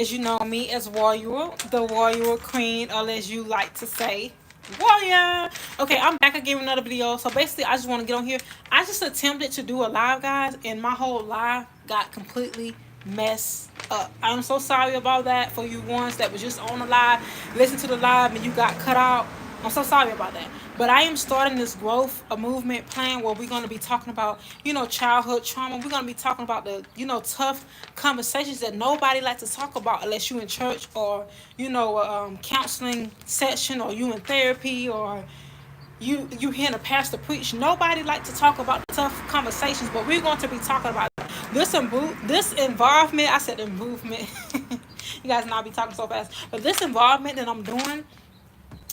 As you know me as Warrior, the Warrior Queen, or as you like to say, Warrior. Okay, I'm back again with another video. So basically, I just want to get on here. I just attempted to do a live, guys, and my whole live got completely messed up. I'm so sorry about that for you ones that was just on the live, listen to the live, and you got cut out. I'm so sorry about that. But I am starting this growth, a movement plan where we're going to be talking about, childhood trauma. We're going to be talking about the, tough conversations that nobody likes to talk about unless you in church or, counseling session, or you in therapy, or you hearing a pastor preach. Nobody like to talk about the tough conversations, but we're going to be talking about this involvement. I said involvement. You guys not be talking so fast, but this involvement that I'm doing,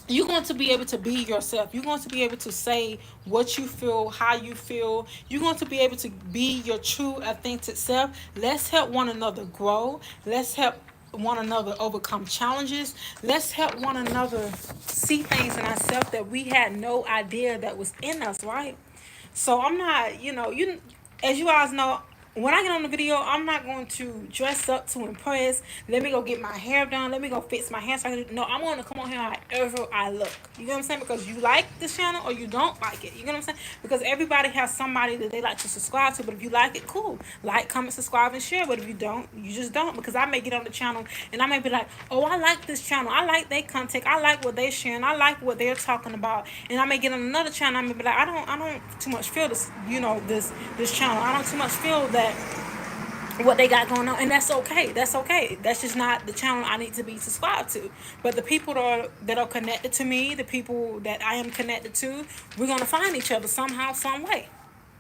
you're going to be able to be yourself. You're going to be able to say what you feel, how you feel. You're going to be able to be your true, authentic self. Let's help one another grow. Let's help one another overcome challenges. Let's help one another see things in ourselves that we had no idea that was in us, right? So I'm not, as you guys know, when I get on the video, I'm not going to dress up to impress. Let me go get my hair done. Let me go fix my hair. No, I'm going to come on here however I look. You know what I'm saying? Because you like this channel or you don't like it. You know what I'm saying? Because everybody has somebody that they like to subscribe to. But if you like it, cool. Like, comment, subscribe, and share. But if you don't, you just don't. Because I may get on the channel and I may be like, oh, I like this channel. I like their content. I like what they're sharing. I like what they're talking about. And I may get on another channel. I may be like, I don't too much feel this. This channel. I don't too much feel that what they got going on, and that's okay. That's okay. That's just not the channel I need to be subscribed to. But the people that are connected to me, the people that I am connected to, we're gonna find each other somehow, some way.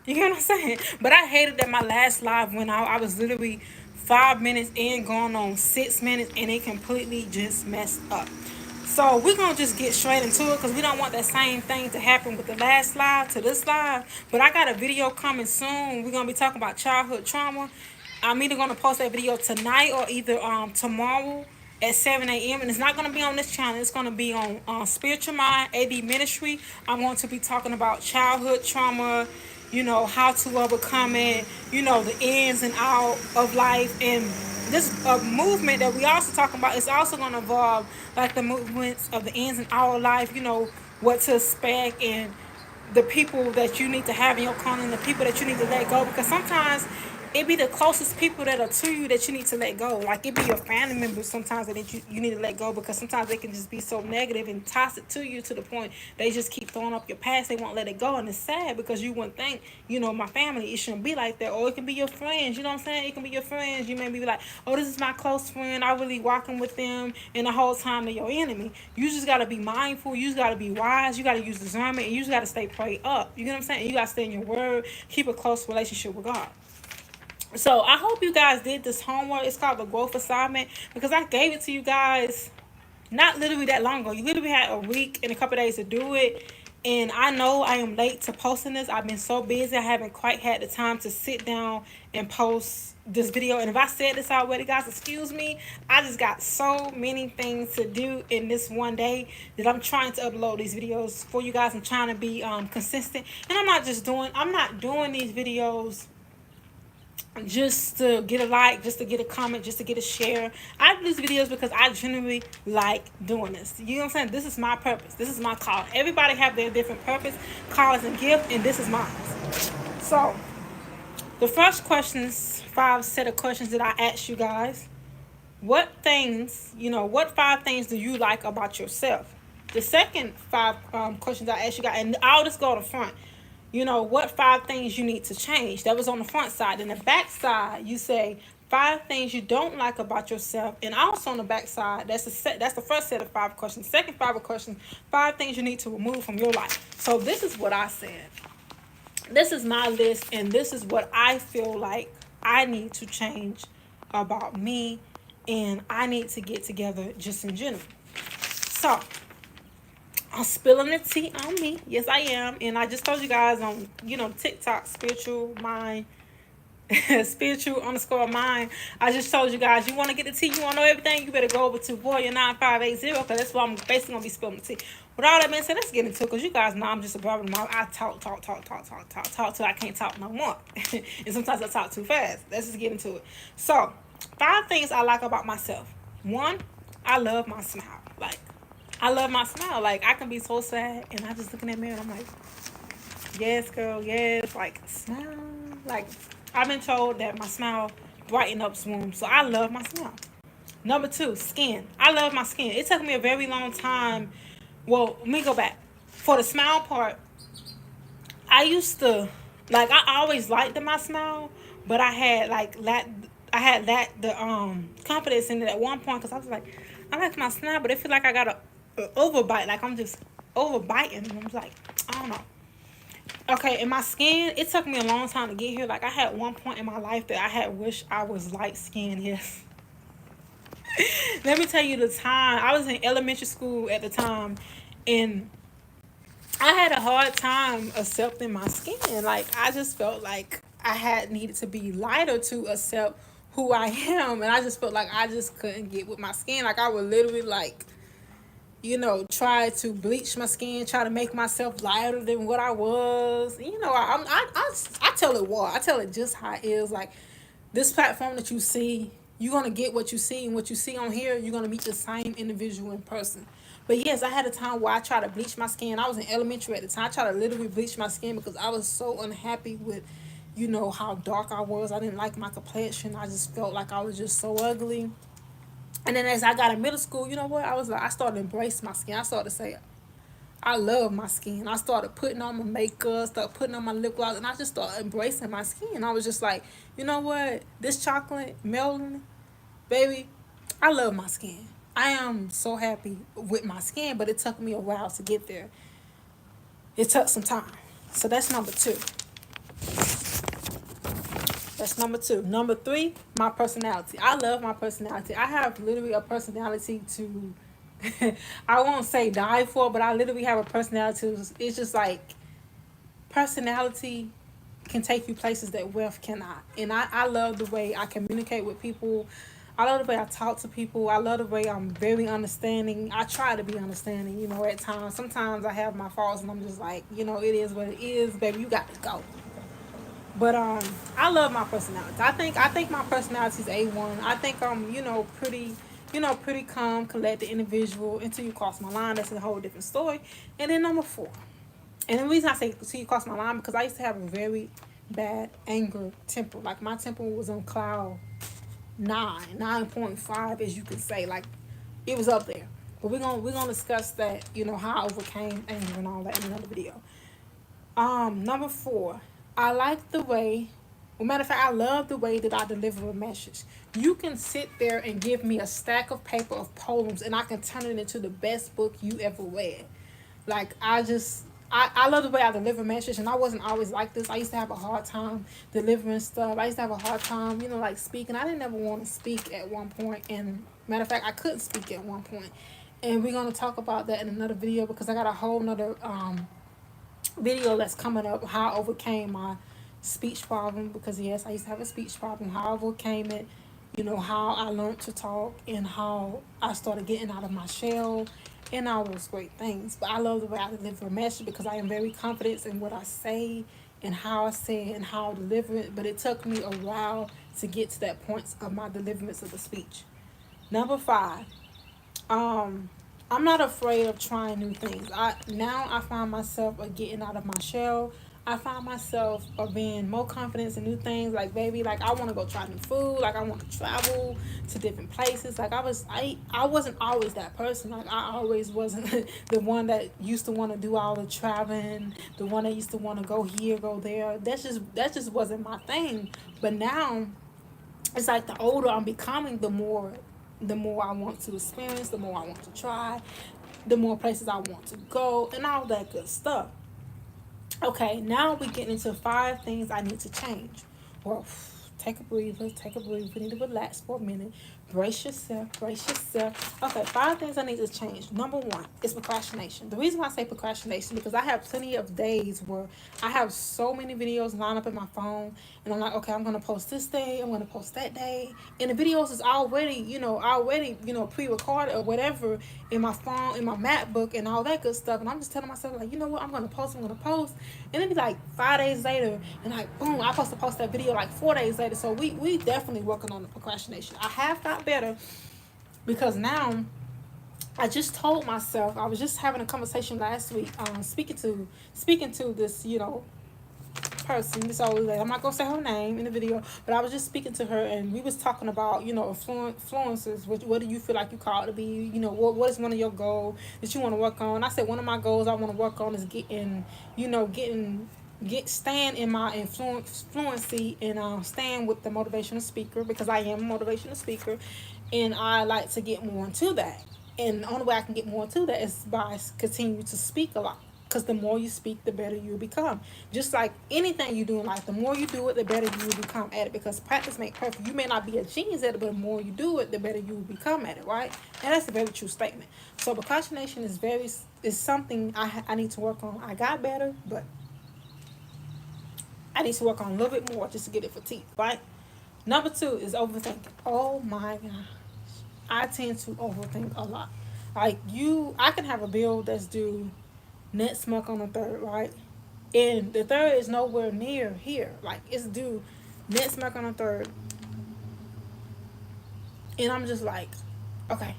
You get what I'm saying? But I hated that my last live went out. I was literally 5 minutes in, going on 6 minutes, and it completely just messed up. So we're gonna just get straight into it because we don't want that same thing to happen with the last live to this live. But I got a video coming soon. We're gonna be talking about childhood trauma. I'm either gonna post that video tonight or either tomorrow at 7 a.m. And it's not gonna be on this channel. It's gonna be on Spiritual Mind AD Ministry. I'm going to be talking about childhood trauma, how to overcome it, the ins and out of life. And this movement that we also talking about is also going to involve like the movements of the ins and out of life, what to expect, and the people that you need to have in your corner and the people that you need to let go, because sometimes it be the closest people that are to you that you need to let go. Like it be your family members sometimes that you need to let go, because sometimes they can just be so negative and toxic to you to the point they just keep throwing up your past. They won't let it go, and it's sad because you wouldn't think, my family, it shouldn't be like that. Or it can be your friends, you know what I'm saying? It can be your friends. You may be like, oh, this is my close friend. I really walking with them, and the whole time they're your enemy. You just got to be mindful. You just got to be wise. You got to use discernment, and you just got to stay prayed up. You know what I'm saying? You got to stay in your word. Keep a close relationship with God. So I hope you guys did this homework. It's called the growth assignment because I gave it to you guys not literally that long ago. You literally had a week and a couple of days to do it. And I know I am late to posting this. I've been so busy. I haven't quite had the time to sit down and post this video. And if I said this already, guys, excuse me. I just got so many things to do in this one day that I'm trying to upload these videos for you guys. I'm trying to be consistent. And I'm not doing these videos just to get a like, just to get a comment, just to get a share. I do these videos because I genuinely like doing this. You know what I'm saying? This is my purpose. This is my call. Everybody have their different purpose, cause, and gift, and this is mine. So, the first questions, 5 set of questions that I asked you guys. What 5 things do you like about yourself? The second 5 questions I asked you guys, and I'll just go to the front. What 5 things you need to change? That was on the front side. And the back side, you say 5 things you don't like about yourself. And also on the back side, that's the first set of 5 questions. Second 5 questions, 5 things you need to remove from your life. So this is what I said. This is my list, and this is what I feel like I need to change about me, and I need to get together just in general. So I'm spilling the tea on me. Yes, I am. And I just told you guys on, TikTok, Spiritual Mind, Spiritual _ Mind. I just told you guys, you want to get the tea, you want to know everything, you better go over to Warrior 9580, because that's why I'm basically going to be spilling the tea. With all that being said, let's get into it, because you guys know I'm just a babbling mouth. I talk till I can't talk no more. And sometimes I talk too fast. Let's just get into it. So, 5 things I like about myself. One, I love my smile. Like, I love my smile. Like, I can be so sad and I just look in that mirror and I'm like, yes, girl, yes. Like, smile. Like, I've been told that my smile brighten up wounds. So I love my smile. Number two, skin. I love my skin. It took me a very long time. Well, let me go back. For the smile part, I used to like I always liked my smile, but I had that the confidence in it at one point because I was like, I like my smile, but it feel like I got a overbite, like I'm just overbiting, and I'm like, I don't know. Okay, in my skin, it took me a long time to get here. Like I had one point in my life that I had wished I was light skinned. Yes. Let me tell you the time. I was in elementary school at the time, and I had a hard time accepting my skin. Like I just felt like I had needed to be lighter to accept who I am, and I just felt like I just couldn't get with my skin. Like I would literally like, try to bleach my skin, try to make myself lighter than what I was. I tell it what I tell it just how it is. Like this platform that you see, you're gonna get what you see, and what you see on here, you're gonna meet the same individual in person. But yes, I had a time where I tried to bleach my skin. I was in elementary at the time. I tried to literally bleach my skin because I was so unhappy with, how dark I was. I didn't like my complexion. I just felt like I was just so ugly. And then as I got in middle school, you know what? I started to embrace my skin. I started to say, I love my skin. I started putting on my makeup, started putting on my lip gloss, and I just started embracing my skin. I was just like, you know what? This chocolate melanin, baby, I love my skin. I am so happy with my skin, but it took me a while to get there. It took some time. So that's number two. That's number two. Number three, my personality. I love my personality. I have literally a personality to, I won't say die for, but I literally have a personality. It's just like personality can take you places that wealth cannot. And I love the way I communicate with people. I love the way I talk to people. I love the way I'm very understanding. I try to be understanding, at times. Sometimes I have my faults and I'm just like, it is what it is, baby, you got to go. But I love my personality. I think my personality is A1. I think I'm, pretty calm, collected individual until you cross my line. That's a whole different story. And then number four. And the reason I say until you cross my line because I used to have a very bad anger temper. Like my temper was on cloud 9.5 as you could say. Like it was up there. But we're gonna discuss that, how I overcame anger and all that in another video. Number four, I like the way, well, matter of fact, I love the way that I deliver a message. You can sit there and give me a stack of paper of poems, and I can turn it into the best book you ever read. Like, I love the way I deliver message, and I wasn't always like this. I used to have a hard time delivering stuff. I used to have a hard time, like speaking. I didn't ever want to speak at one point, and matter of fact, I couldn't speak at one point. And we're gonna talk about that in another video because I got a whole nother video that's coming up how I overcame my speech problem because yes I used to have a speech problem, how I overcame it, how I learned to talk and how I started getting out of my shell and all those great things. But I love the way I deliver a message because I am very confident in what I say and how I say it and how I deliver it, but it took me a while to get to that point of my deliverance of the speech. Number five, um I'm not afraid of trying new things. I find myself getting out of my shell. I find myself being more confident in new things. Like baby, like I want to go try new food. Like I want to travel to different places. Like I wasn't always that person. Like I always wasn't the one that used to want to do all the traveling. The one that used to want to go here, go there. That just wasn't my thing. But now it's like the older I'm becoming, the more I want to experience, the more I want to try, the more places I want to go, and all that good stuff. Okay, now we get into 5 things I need to change. Well, take a breather, take a breather. We need to relax for a minute. Brace yourself, brace yourself. Okay, 5 things I need to change. Number one is procrastination. The reason why I say procrastination because I have plenty of days where I have so many videos lined up in my phone, and I'm like, okay, I'm gonna post this day, I'm gonna post that day, and the videos is already pre-recorded or whatever in my phone, in my MacBook, and all that good stuff. And I'm just telling myself like, you know what, I'm gonna post, and it'd be like 5 days later, and like boom, I'm supposed to post that video like 4 days later. So we definitely working on the procrastination. I have got better because now I just told myself, I was just having a conversation last week, speaking to this, person. So like, I'm not gonna say her name in the video, but I was just speaking to her, and we was talking about, influences. What do you feel like you called to be? What is one of your goals that you want to work on? I said one of my goals I want to work on is staying in my fluency, and staying with the motivational speaker, because I am a motivational speaker, and I like to get more into that. And the only way I can get more into that is by continue to speak a lot. Because the more you speak, the better you become. Just like anything you do in life, the more you do it, the better you will become at it. Because practice makes perfect. You may not be a genius at it, but the more you do it, the better you will become at it, right? And that's a very true statement. So procrastination is something I need to work on. I got better, but I need to work on a little bit more just to get it for teeth, right? Number two is overthinking. Oh my god, I tend to overthink a lot. Like I can have a bill that's due next month on the third, right? And the third is nowhere near here. Like it's due next month on the third, and I'm just like, okay,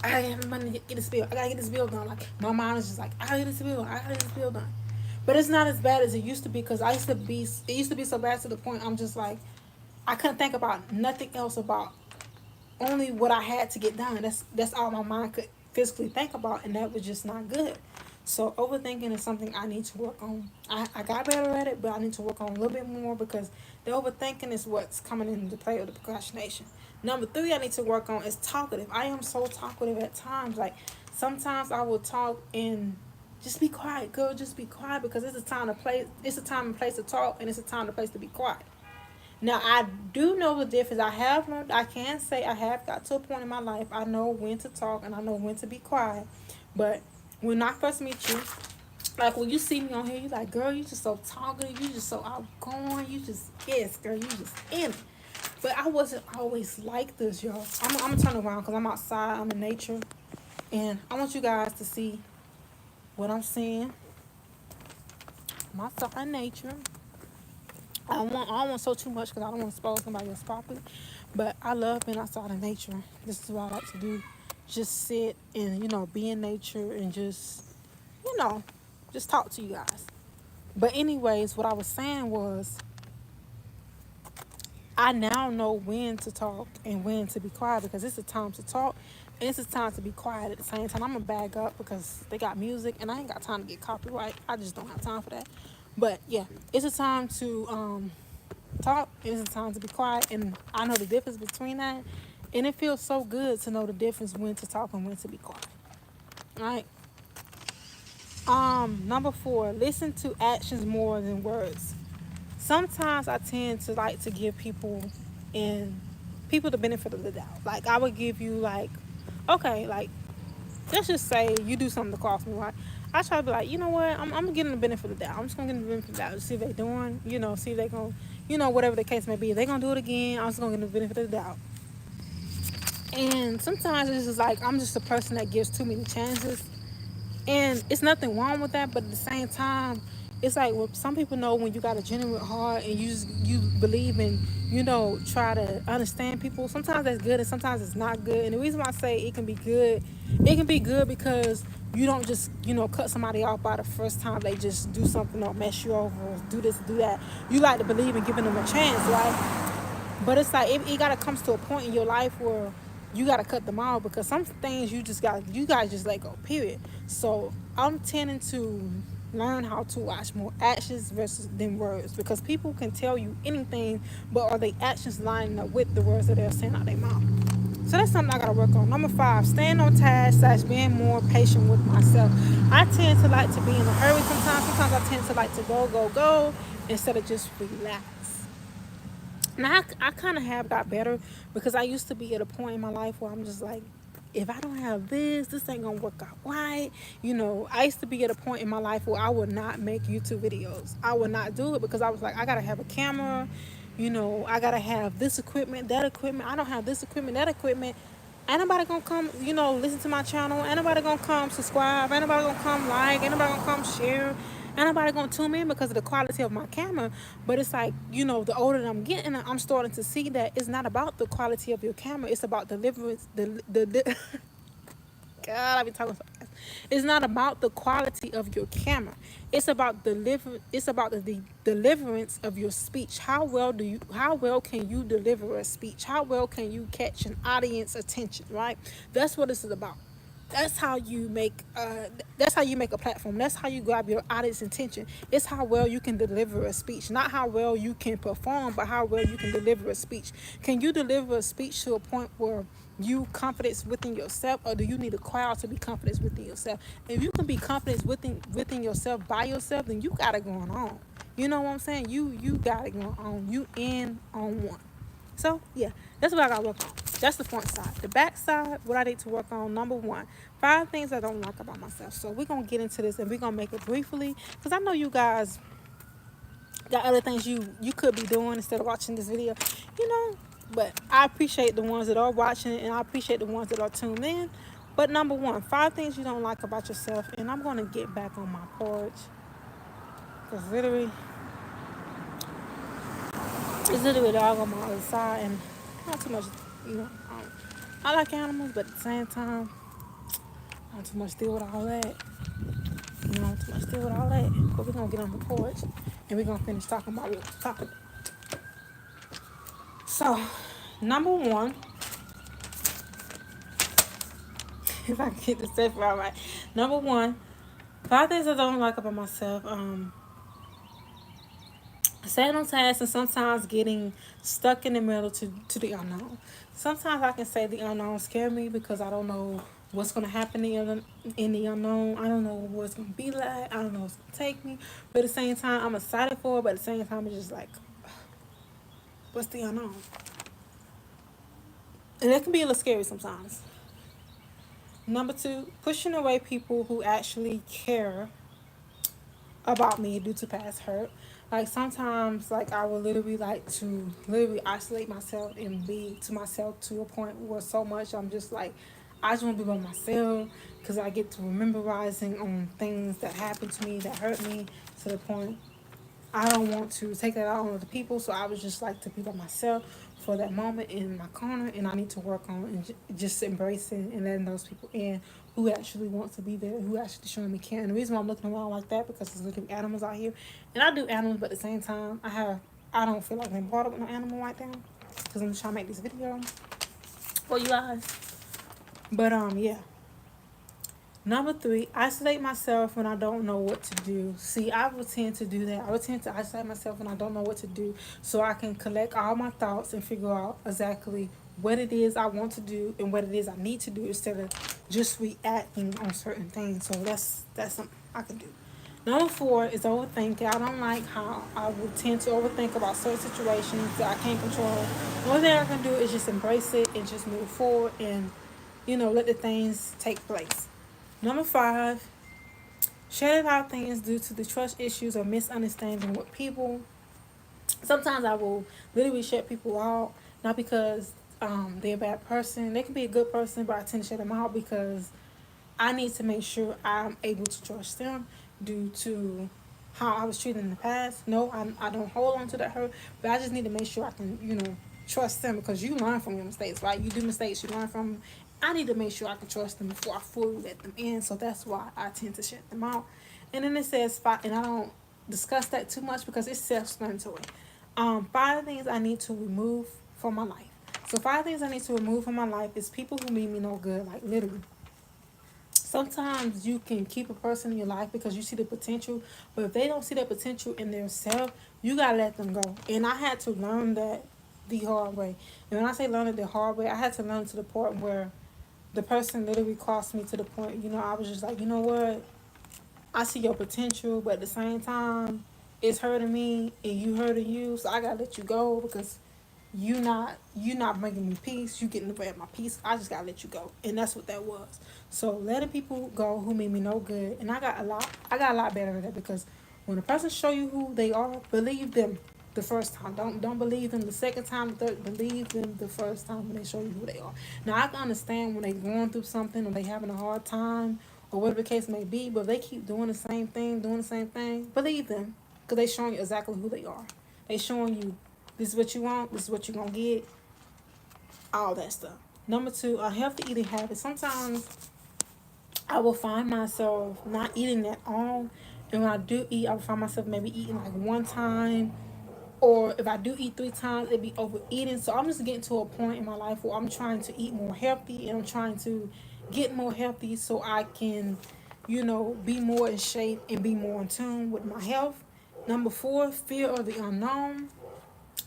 I gotta have money to get this bill. I gotta get this bill done. Like my mind is just like, I gotta get this bill. I gotta get this bill done. But it's not as bad as it used to be, because it used to be so bad to the point I'm just like, I couldn't think about nothing else, about only what I had to get done. That's all my mind could physically think about, and that was just not good. So overthinking is something I need to work on. I got better at it, but I need to work on a little bit more, because the overthinking is what's coming into play with the procrastination. Number three I need to work on is talkative. I am so talkative at times. Like sometimes I will talk and just be quiet, girl. Just be quiet, because it's a time to play. It's a time and place to talk, and it's a time and place to be quiet. Now I do know the difference. I have learned. I can say I have got to a point in my life. I know when to talk and I know when to be quiet. But when I first meet you, like when you see me on here, you like, girl, you just so talkative. You just so outgoing. You just, yes, girl, you just in it. But I wasn't always like this, y'all. I'm gonna turn around because I'm outside. I'm in nature, and I want you guys to see what I'm seeing. I'm outside in nature. I don't want to show too much because I don't want to expose somebody else's property. But I love being outside in nature. This is what I like to do. Just sit and, be in nature and you know, just talk to you guys. But anyways, what I was saying was I now know when to talk and when to be quiet, because it's a time to talk and it's a time to be quiet at the same time. I'm gonna bag up because they got music and I ain't got time to get copyright. I just don't have time for that. But yeah, it's a time to talk and it's a time to be quiet, and I know the difference between that. And it feels so good to know the difference when to talk and when to be quiet. All right. Number four, listen to actions more than words. Sometimes I tend to like to give people the benefit of the doubt. Like I would give you like, okay, like let's just say you do something to cost me, right? I try to be like, you know what, I'm gonna give them the benefit of the doubt. I'm just gonna give them the benefit of the doubt to see if they doing, see if they gonna, whatever the case may be. If they gonna do it again, I'm just gonna give them the benefit of the doubt. And sometimes it's just like I'm just a person that gives too many chances, and it's nothing wrong with that. But at the same time, it's like, well, some people know when you got a genuine heart and you believe in, try to understand people. Sometimes that's good and sometimes it's not good. And the reason why I say it can be good because you don't just cut somebody off by the first time they just do something or mess you over or do this, do that. You like to believe in giving them a chance, right? But it's like it gotta comes to a point in your life where you gotta cut them out, because some things you gotta just let go. Period. So I'm tending to learn how to watch more actions versus than words, because people can tell you anything, but are they actions lining up with the words that they're saying out their mouth? So that's something I gotta work on. Number five, staying on task / being more patient with myself. I tend to like to be in a hurry sometimes. Sometimes I tend to like to go instead of just relax. Now I kind of have got better, because I used to be at a point in my life where I'm just like, if I don't have this ain't gonna work out right. I used to be at a point in my life where I would not make YouTube videos. I would not do it because I was like, I gotta have a camera, I gotta have this equipment, that equipment. I don't have this equipment, that equipment. Ain't nobody gonna come, listen to my channel. Ain't nobody gonna come subscribe. Ain't nobody gonna come like. Ain't nobody gonna come share. Ain't nobody gonna tune in because of the quality of my camera. But it's like, the older that I'm getting, I'm starting to see that it's not about the quality of your camera. It's about deliverance. God, I be talking so fast. It's not about the quality of your camera. It's about It's about the deliverance of your speech. How well can you deliver a speech? How well can you catch an audience attention? Right. That's what this is about. That's how you make. That's how you make a platform. That's how you grab your audience attention. It's how well you can deliver a speech, not how well you can perform, but how well you can deliver a speech. Can you deliver a speech to a point where you confidence within yourself, or do you need a crowd to be confident within yourself? If you can be confident within yourself by yourself, then you got it going on. You know what I'm saying? You got it going on. You in on one. So yeah, that's what I gotta work on. That's the front side. The back side, what I need to work on. Number one, 5 things I don't like about myself. So we're gonna get into this and we're gonna make it briefly, because I know you guys got other things you could be doing instead of watching this video, you know. But I appreciate the ones that are watching it, and I appreciate the ones that are tuned in. But number one, 5 things you don't like about yourself, and I'm gonna get back on my porch because literally, it's literally a dog on my other side, and not too much, you know. I like animals, but at the same time, not too much deal with all that. Too much deal with all that. But we're gonna get on the porch, and we're gonna finish talking about what we're talking about. So, number one, if I can get the stuff right. Number one, 5 things I don't like about myself. Staying on task and sometimes getting stuck in the middle to the unknown. Sometimes I can say the unknown scare me because I don't know what's going to happen in the unknown. I don't know what it's going to be like. I don't know what's going to take me. But at the same time, I'm excited for it. But at the same time, it's just like, what's the unknown? And it can be a little scary sometimes. Number two, pushing away people who actually care about me due to past hurt. Like sometimes, like I would literally like to literally isolate myself and be to myself to a point where so much I'm just like, I just want to be by myself because I get to rememberizing on things that happened to me that hurt me to the point I don't want to take that out on other people. So I would just like to be by myself for that moment in my corner, and I need to work on and just embracing and letting those people in who actually want to be there, who actually showing me care. And the reason why I'm looking around like that because there's little animals out here, and I do animals, but at the same time, I don't feel like I'm part of an animal right now because I'm just trying to make this video for you guys. But yeah. Number three, isolate myself when I don't know what to do. See, I would tend to do that. I would tend to isolate myself when I don't know what to do so I can collect all my thoughts and figure out exactly what it is I want to do and what it is I need to do instead of just reacting on certain things. So that's something I can do. Number four is overthinking. I don't like how I would tend to overthink about certain situations that I can't control. The only thing I can do is just embrace it and just move forward and, let the things take place. Number five, shutting out things due to the trust issues or misunderstanding with people. Sometimes I will literally shut people out, not because they're a bad person. They can be a good person, but I tend to shut them out because I need to make sure I'm able to trust them due to how I was treated in the past. No, I don't hold on to that hurt, but I just need to make sure I can, trust them because you learn from your mistakes, right? You do mistakes, you learn from them. I need to make sure I can trust them before I fully let them in. So that's why I tend to shut them out. And then it says five, and I don't discuss that too much because it's self-explanatory. 5 things I need to remove from my life. So 5 things I need to remove from my life is people who mean me no good, like literally. Sometimes you can keep a person in your life because you see the potential, but if they don't see that potential in themselves, you gotta let them go. And I had to learn that the hard way. And when I say learn it the hard way, I had to learn to the point where the person literally crossed me to the point, I was just like, you know what? I see your potential, but at the same time, it's hurting me and you hurting you, so I gotta let you go because you not bringing me peace. You getting away with my peace. I just gotta let you go, and that's what that was. So letting people go who made me no good, and I got a lot better at that because when a person show you who they are, believe them the first time. Don't believe them the second time, the third. Believe them the first time when they show you who they are. Now I can understand when they going through something or they having a hard time or whatever the case may be. But if they keep doing the same thing, believe them, because they showing you exactly who they are. They showing you this is what you want, this is what you're gonna get, all that stuff. Number two, a healthy eating habit. Sometimes I will find myself not eating at all. And when I do eat, I will find myself maybe eating like one time. Or if I do eat three times, it'd be overeating. So I'm just getting to a point in my life where I'm trying to eat more healthy and I'm trying to get more healthy so I can, be more in shape and be more in tune with my health. Number four, fear of the unknown.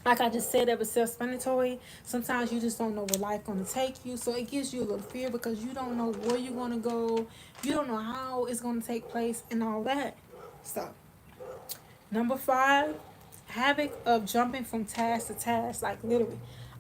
Like I just said, that was self-explanatory. Sometimes you just don't know where life gonna take you, so it gives you a little fear because you don't know where you're gonna go, you don't know how it's gonna take place, and all that stuff. Number five, habit of jumping from task to task, like literally.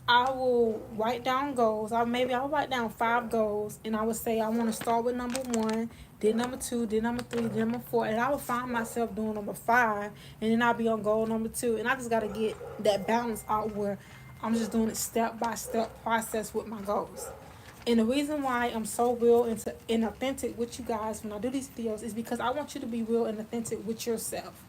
I will write down goals. I'll write down five goals, and I would say I want to start with number one, then number two, then number three, then number four, and I will find myself doing number five, and then I'll be on goal number two, and I just gotta get that balance out where I'm just doing it step by step process with my goals. And the reason why I'm so real and authentic with you guys when I do these videos is because I want you to be real and authentic with yourself.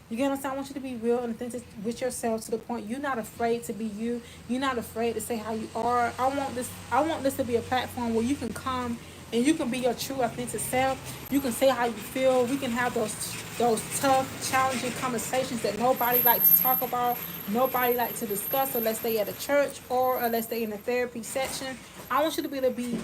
You get what I'm saying? I want you to be real and authentic with yourself to the point you're not afraid to be you. You're not afraid to say how you are. I want this to be a platform where you can come and you can be your true authentic self. You can say how you feel. We can have those tough, challenging conversations that nobody likes to talk about, nobody likes to discuss unless they at a church or unless they in a therapy section. I want you to be able to be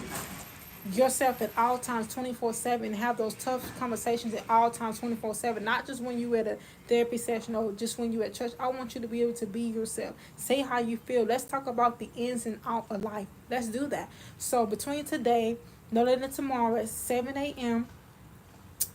yourself at all times 24/7 and have those tough conversations at all times 24/7, not just when you at a therapy session or just when you at church. I want you to be able to be yourself, say how you feel. Let's talk about the ins and out of life. Let's do that. So between today, no later than tomorrow at 7 a.m.,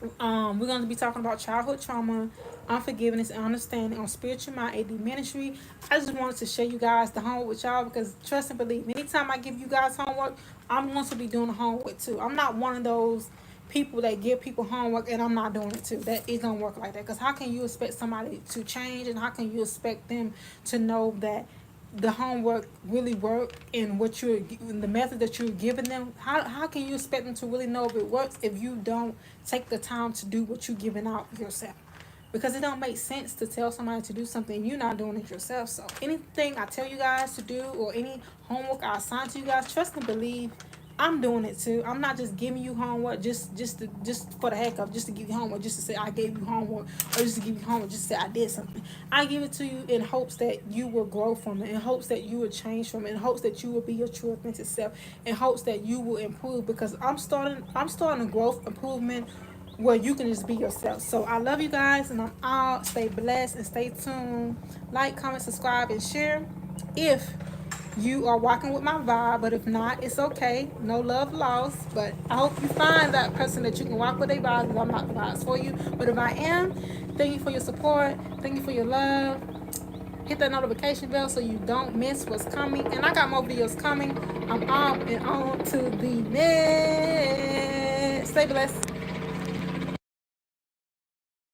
we're going to be talking about childhood trauma, unforgiveness, and understanding on Spiritual Mind AD Ministry. I just wanted to share you guys the homework with y'all because trust and believe, anytime I give you guys homework, I'm going to be doing the homework too. I'm not one of those people that give people homework and I'm not doing it too. That it don't work like that, because how can you expect somebody to change, and how can you expect them to know that the homework really work and what you're the method that you're giving them? How can you expect them to really know if it works if you don't take the time to do what you're giving out yourself? Because it don't make sense to tell somebody to do something you're not doing it yourself. So anything I tell you guys to do or any homework I assign to you guys, trust and believe I'm doing it too. I'm not just giving you homework just for the heck of just to give you homework, just to say I gave you homework, or just to give you homework just to say I did something. I give it to you in hopes that you will grow from it, in hopes that you will change from it, in hopes that you will be your true authentic self, in hopes that you will improve, because I'm starting a growth improvement where you can just be yourself. So I love you guys, and I'm out. Stay blessed and stay tuned. Like, comment, subscribe, and share if you are walking with my vibe. But if not, it's okay. No love lost. But I hope you find that person that you can walk with their vibes, because I'm not the vibes for you. But if I am, thank you for your support. Thank you for your love. Hit that notification bell so you don't miss what's coming. And I got more videos coming. I'm off and on to the next. Stay blessed.